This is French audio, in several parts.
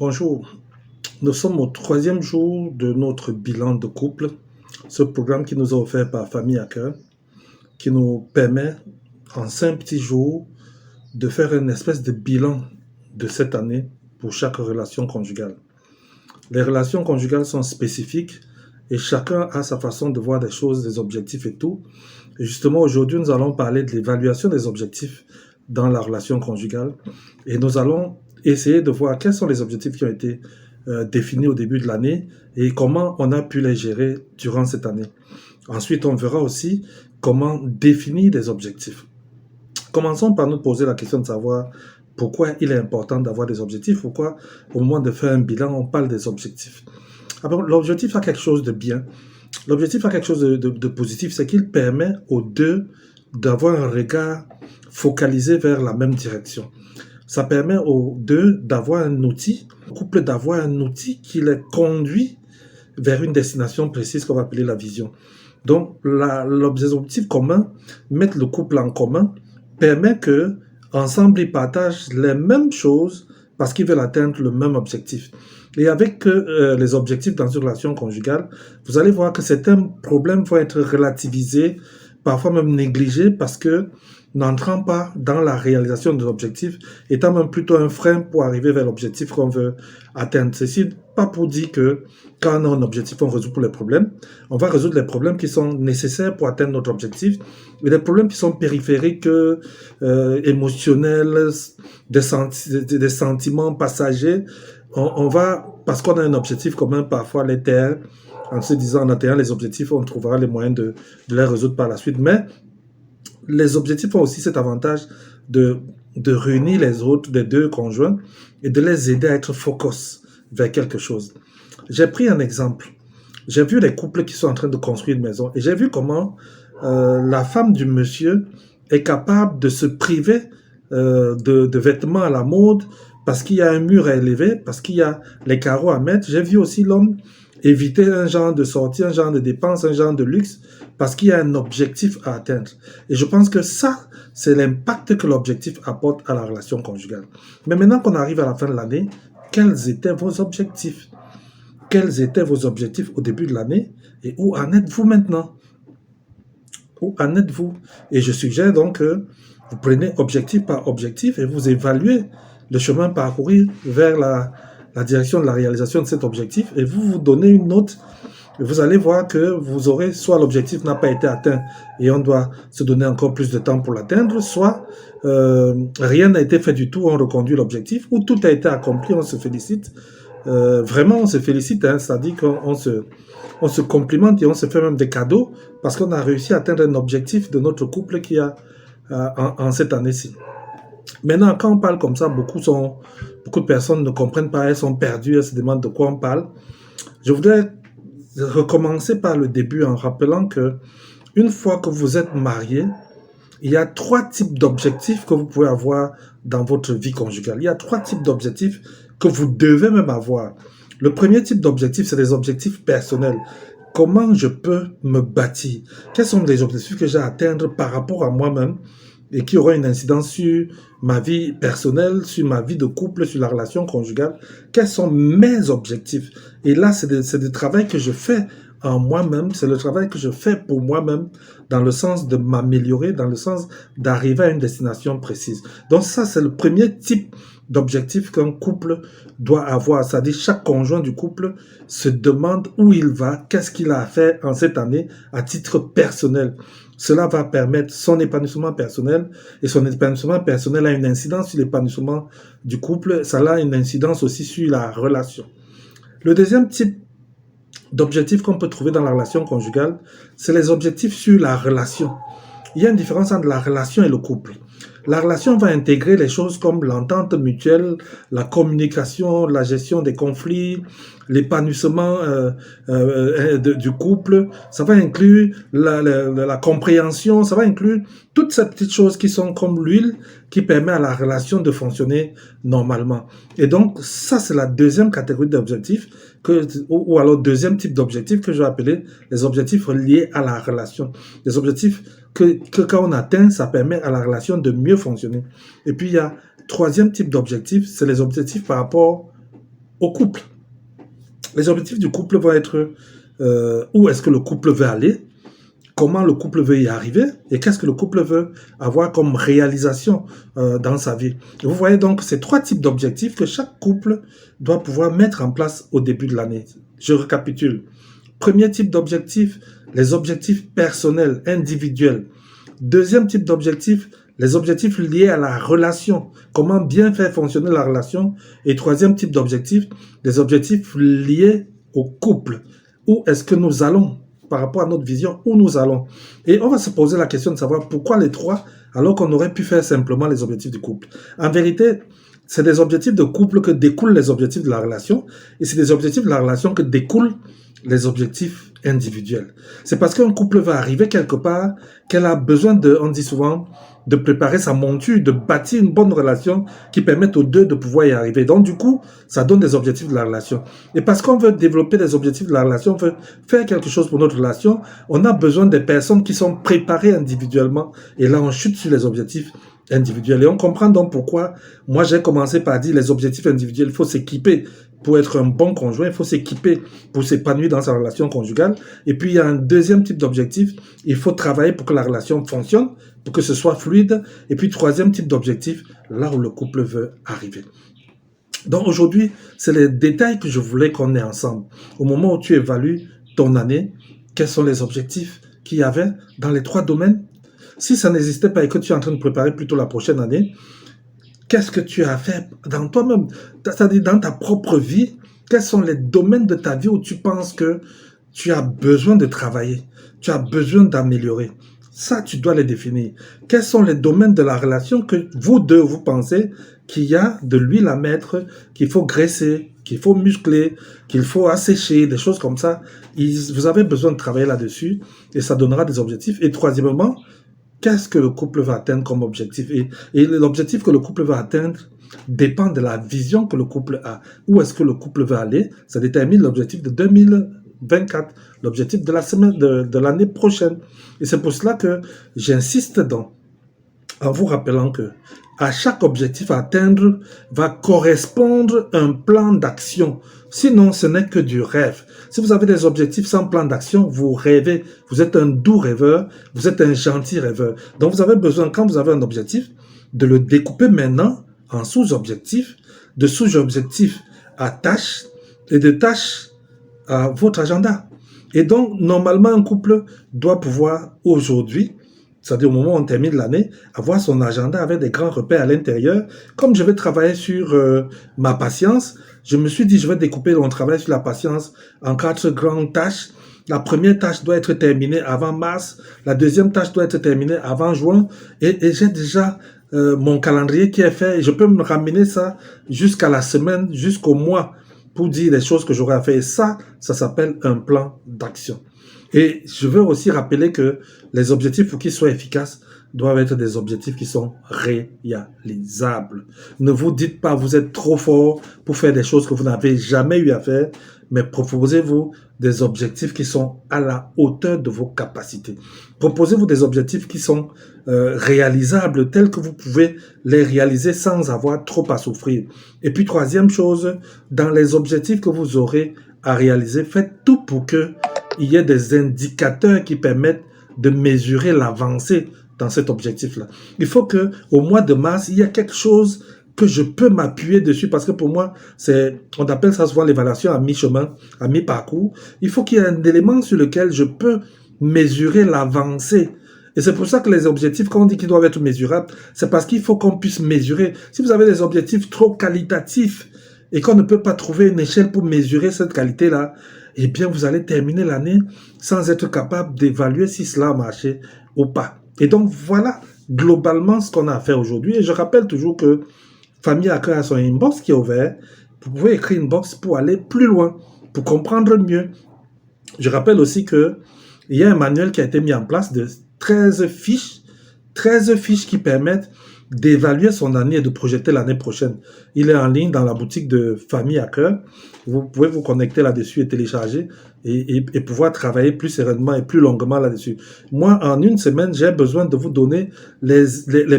Bonjour, nous sommes au troisième jour de notre bilan de couple, ce programme qui nous est offert par Famille à Cœur, qui nous permet en 5 petits jours de faire une espèce de bilan de cette année pour chaque relation conjugale. Les relations conjugales sont spécifiques et chacun a sa façon de voir des choses, des objectifs et tout. Et justement, aujourd'hui, nous allons parler de l'évaluation des objectifs dans la relation conjugale et nous allons essayer de voir quels sont les objectifs qui ont été définis au début de l'année et comment on a pu les gérer durant cette année. Ensuite, on verra aussi comment définir des objectifs. Commençons par nous poser la question de savoir pourquoi il est important d'avoir des objectifs, pourquoi au moment de faire un bilan, on parle des objectifs. Alors, l'objectif a quelque chose de bien. L'objectif a quelque chose de positif, c'est qu'il permet aux deux d'avoir un regard focalisé vers la même direction. Ça permet aux deux d'avoir un outil, au couple d'avoir un outil qui les conduit vers une destination précise qu'on va appeler la vision. Donc, l'objectif commun, mettre le couple en commun, permet que ensemble ils partagent les mêmes choses parce qu'ils veulent atteindre le même objectif. Et avec les objectifs dans une relation conjugale, vous allez voir que certains problèmes vont être relativisés, parfois même négligés, parce que n'entrant pas dans la réalisation de l'objectif, étant même plutôt un frein pour arriver vers l'objectif qu'on veut atteindre. Ceci pas pour dire que quand on a un objectif, on résout tous les problèmes. On va résoudre les problèmes qui sont nécessaires pour atteindre notre objectif et les problèmes qui sont périphériques, émotionnels, des sentiments passagers. On va, parce qu'on a un objectif commun, parfois les taire en se disant en atteignant les objectifs, on trouvera les moyens de les résoudre par la suite. Mais les objectifs ont aussi cet avantage de réunir les autres des deux conjoints et de les aider à être focus vers quelque chose. J'ai pris un exemple. J'ai vu les couples qui sont en train de construire une maison et j'ai vu comment la femme du monsieur est capable de se priver de vêtements à la mode parce qu'il y a un mur à élever, parce qu'il y a les carreaux à mettre. J'ai vu aussi l'homme éviter un genre de sortie, un genre de dépense, un genre de luxe, parce qu'il y a un objectif à atteindre. Et je pense que ça, c'est l'impact que l'objectif apporte à la relation conjugale. Mais maintenant qu'on arrive à la fin de l'année, quels étaient vos objectifs? Quels étaient vos objectifs au début de l'année? Et où en êtes-vous maintenant? Où en êtes-vous? Et je suggère donc que vous prenez objectif par objectif et vous évaluez le chemin parcouru vers la direction de la réalisation de cet objectif et vous vous donnez une note. Et vous allez voir que vous aurez soit l'objectif n'a pas été atteint et on doit se donner encore plus de temps pour l'atteindre, soit rien n'a été fait du tout, on reconduit l'objectif, ou tout a été accompli, on se félicite. Vraiment, on se félicite, hein, c'est-à-dire qu'on se complimente et on se fait même des cadeaux parce qu'on a réussi à atteindre un objectif de notre couple qui a en cette année-ci. Maintenant, quand on parle comme ça, beaucoup de personnes ne comprennent pas, elles sont perdues, elles se demandent de quoi on parle. Je voudrais recommencer par le début en rappelant que une fois que vous êtes marié, il y a 3 types d'objectifs que vous pouvez avoir dans votre vie conjugale. Il y a 3 types d'objectifs que vous devez même avoir. Le premier type d'objectif, c'est des objectifs personnels. Comment je peux me bâtir? Quels sont les objectifs que j'ai à atteindre par rapport à moi-même et qui auront une incidence sur ma vie personnelle, sur ma vie de couple, sur la relation conjugale? Quels sont mes objectifs? Et là, c'est du travail que je fais en moi-même, c'est le travail que je fais pour moi-même dans le sens de m'améliorer, dans le sens d'arriver à une destination précise. Donc ça, c'est le premier type d'objectif qu'un couple doit avoir. C'est-à-dire chaque conjoint du couple se demande où il va, qu'est-ce qu'il a à faire en cette année à titre personnel. Cela va permettre son épanouissement personnel et son épanouissement personnel a une incidence sur l'épanouissement du couple. Ça a une incidence aussi sur la relation. Le deuxième type d'objectifs qu'on peut trouver dans la relation conjugale, c'est les objectifs sur la relation. Il y a une différence entre la relation et le couple. La relation va intégrer les choses comme l'entente mutuelle, la communication, la gestion des conflits, l'épanouissement du couple. Ça va inclure la compréhension, ça va inclure toutes ces petites choses qui sont comme l'huile qui permet à la relation de fonctionner normalement. Et donc, ça, c'est la deuxième catégorie d'objectifs, ou alors deuxième type d'objectifs que je vais appeler les objectifs liés à la relation. Les objectifs que quand on atteint, ça permet à la relation de mieux fonctionner. Et puis, il y a troisième type d'objectif, c'est les objectifs par rapport au couple. Les objectifs du couple vont être où est-ce que le couple veut aller, comment le couple veut y arriver et qu'est-ce que le couple veut avoir comme réalisation dans sa vie. Et vous voyez donc ces 3 types d'objectifs que chaque couple doit pouvoir mettre en place au début de l'année. Je récapitule. Premier type d'objectif, les objectifs personnels, individuels. Deuxième type d'objectif, les objectifs liés à la relation, comment bien faire fonctionner la relation. Et troisième type d'objectif, les objectifs liés au couple. Où est-ce que nous allons par rapport à notre vision, où nous allons. Et on va se poser la question de savoir pourquoi les 3, alors qu'on aurait pu faire simplement les objectifs du couple. En vérité, c'est des objectifs de couple que découlent les objectifs de la relation, et c'est des objectifs de la relation que découlent les objectifs individuels. C'est parce qu'un couple va arriver quelque part qu'elle a besoin de, on dit souvent, de préparer sa monture, de bâtir une bonne relation qui permette aux deux de pouvoir y arriver. Donc du coup, ça donne des objectifs de la relation. Et parce qu'on veut développer des objectifs de la relation, on veut faire quelque chose pour notre relation, on a besoin des personnes qui sont préparées individuellement. Et là, on chute sur les objectifs individuels. Et on comprend donc pourquoi, moi j'ai commencé par dire les objectifs individuels, il faut s'équiper pour être un bon conjoint, il faut s'équiper pour s'épanouir dans sa relation conjugale. Et puis il y a un deuxième type d'objectif, il faut travailler pour que la relation fonctionne, pour que ce soit fluide. Et puis troisième type d'objectif, là où le couple veut arriver. Donc aujourd'hui, c'est les détails que je voulais qu'on ait ensemble. Au moment où tu évalues ton année, quels sont les objectifs qu'il y avait dans les 3 domaines? Si ça n'existait pas et que tu es en train de préparer plutôt la prochaine année, qu'est-ce que tu as fait dans toi-même, c'est-à-dire dans ta propre vie? Quels sont les domaines de ta vie où tu penses que tu as besoin de travailler, tu as besoin d'améliorer? Ça, tu dois les définir. Quels sont les domaines de la relation que vous deux, vous pensez qu'il y a de l'huile à mettre, qu'il faut graisser, qu'il faut muscler, qu'il faut assécher, des choses comme ça? Vous avez besoin de travailler là-dessus et ça donnera des objectifs. Et troisièmement, qu'est-ce que le couple va atteindre comme objectif? Et l'objectif que le couple va atteindre dépend de la vision que le couple a. Où est-ce que le couple va aller? Ça détermine l'objectif de 2024, l'objectif de la semaine, de l'année prochaine. Et c'est pour cela que j'insiste en vous rappelant que à chaque objectif à atteindre va correspondre un plan d'action. Sinon, ce n'est que du rêve. Si vous avez des objectifs sans plan d'action, vous rêvez. Vous êtes un doux rêveur, vous êtes un gentil rêveur. Donc, vous avez besoin, quand vous avez un objectif, de le découper maintenant en sous-objectifs, de sous-objectifs à tâches et de tâches à votre agenda. Et donc, normalement, un couple doit pouvoir aujourd'hui, c'est-à-dire au moment où on termine l'année, avoir son agenda avec des grands repères à l'intérieur. Comme je vais travailler sur ma patience, je me suis dit, je vais découper mon travail sur la patience en 4 grandes tâches. La première tâche doit être terminée avant mars, la deuxième tâche doit être terminée avant juin, et j'ai déjà mon calendrier qui est fait, et je peux me ramener ça jusqu'à la semaine, jusqu'au mois, pour dire les choses que j'aurai à faire. Et ça s'appelle un plan d'action. Et je veux aussi rappeler que les objectifs, pour qu'ils soient efficaces, doivent être des objectifs qui sont réalisables. Ne vous dites pas, vous êtes trop fort pour faire des choses que vous n'avez jamais eu à faire, mais proposez-vous des objectifs qui sont à la hauteur de vos capacités. Proposez-vous des objectifs qui sont réalisables, tels que vous pouvez les réaliser sans avoir trop à souffrir. Et puis, troisième chose, dans les objectifs que vous aurez à réaliser, faites tout pour que il y ait des indicateurs qui permettent de mesurer l'avancée dans cet objectif-là. Il faut que au mois de mars, il y ait quelque chose que je peux m'appuyer dessus, parce que pour moi, on appelle ça souvent l'évaluation à mi-chemin, à mi-parcours. Il faut qu'il y ait un élément sur lequel je peux mesurer l'avancée. Et c'est pour ça que les objectifs, quand on dit qu'ils doivent être mesurables, c'est parce qu'il faut qu'on puisse mesurer. Si vous avez des objectifs trop qualitatifs et qu'on ne peut pas trouver une échelle pour mesurer cette qualité-là, eh bien, vous allez terminer l'année sans être capable d'évaluer si cela a marché ou pas. Et donc, voilà globalement ce qu'on a à faire aujourd'hui. Et je rappelle toujours que Famille à cœur a son inbox qui est ouvert. Vous pouvez écrire une box pour aller plus loin, pour comprendre mieux. Je rappelle aussi qu'il y a un manuel qui a été mis en place de 13 fiches qui permettent d'évaluer son année et de projeter l'année prochaine. Il est en ligne dans la boutique de Famille à cœur. Vous pouvez vous connecter là-dessus et télécharger et pouvoir travailler plus sereinement et plus longuement là-dessus. Moi, en une semaine, j'ai besoin de vous donner les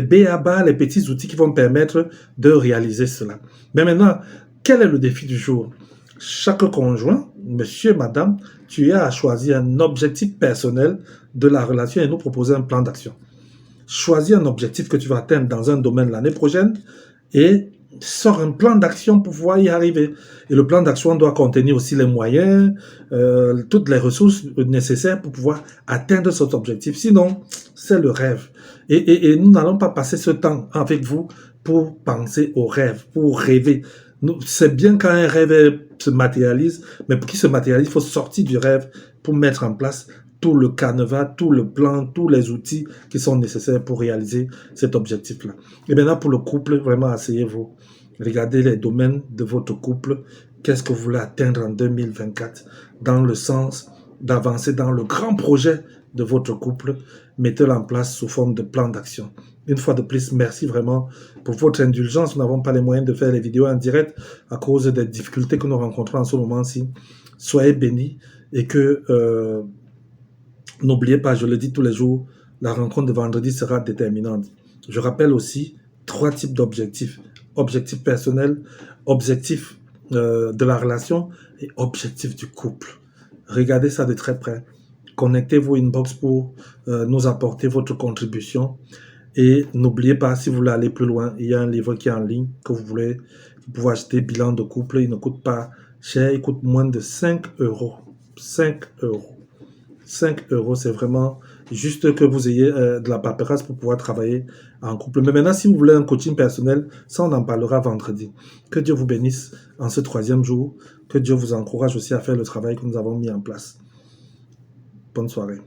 b.a.-ba, les petits outils qui vont me permettre de réaliser cela. Mais maintenant, Quel est le défi du jour? Chaque conjoint, monsieur, madame, tu as à choisir un objectif personnel de la relation et nous proposer un plan d'action. Choisis un objectif que tu vas atteindre dans un domaine l'année prochaine et sors un plan d'action pour pouvoir y arriver. Et le plan d'action doit contenir aussi les moyens, toutes les ressources nécessaires pour pouvoir atteindre cet objectif. Sinon, c'est le rêve. Et nous n'allons pas passer ce temps avec vous pour penser au rêve, pour rêver. C'est bien quand un rêve se matérialise, mais pour qu'il se matérialise, il faut sortir du rêve pour mettre en place tout le canevas, tout le plan, tous les outils qui sont nécessaires pour réaliser cet objectif-là. Et maintenant, pour le couple, vraiment, asseyez-vous. Regardez les domaines de votre couple. Qu'est-ce que vous voulez atteindre en 2024 dans le sens d'avancer dans le grand projet de votre couple. Mettez-le en place sous forme de plan d'action. Une fois de plus, merci vraiment pour votre indulgence. Nous n'avons pas les moyens de faire les vidéos en direct à cause des difficultés que nous rencontrons en ce moment-ci. Soyez bénis et que... n'oubliez pas, je le dis tous les jours, la rencontre de vendredi sera déterminante. Je rappelle aussi 3 types d'objectifs. Objectif personnel, objectif de la relation et objectif du couple. Regardez ça de très près. Connectez-vous inbox pour nous apporter votre contribution. Et n'oubliez pas, si vous voulez aller plus loin, il y a un livre qui est en ligne que vous pouvez acheter, Bilan de couple. Il ne coûte pas cher, il coûte moins de 5 euros. 5 euros. 5 euros, c'est vraiment juste que vous ayez de la paperasse pour pouvoir travailler en couple. Mais maintenant, si vous voulez un coaching personnel, ça, on en parlera vendredi. Que Dieu vous bénisse en ce 3e jour. Que Dieu vous encourage aussi à faire le travail que nous avons mis en place. Bonne soirée.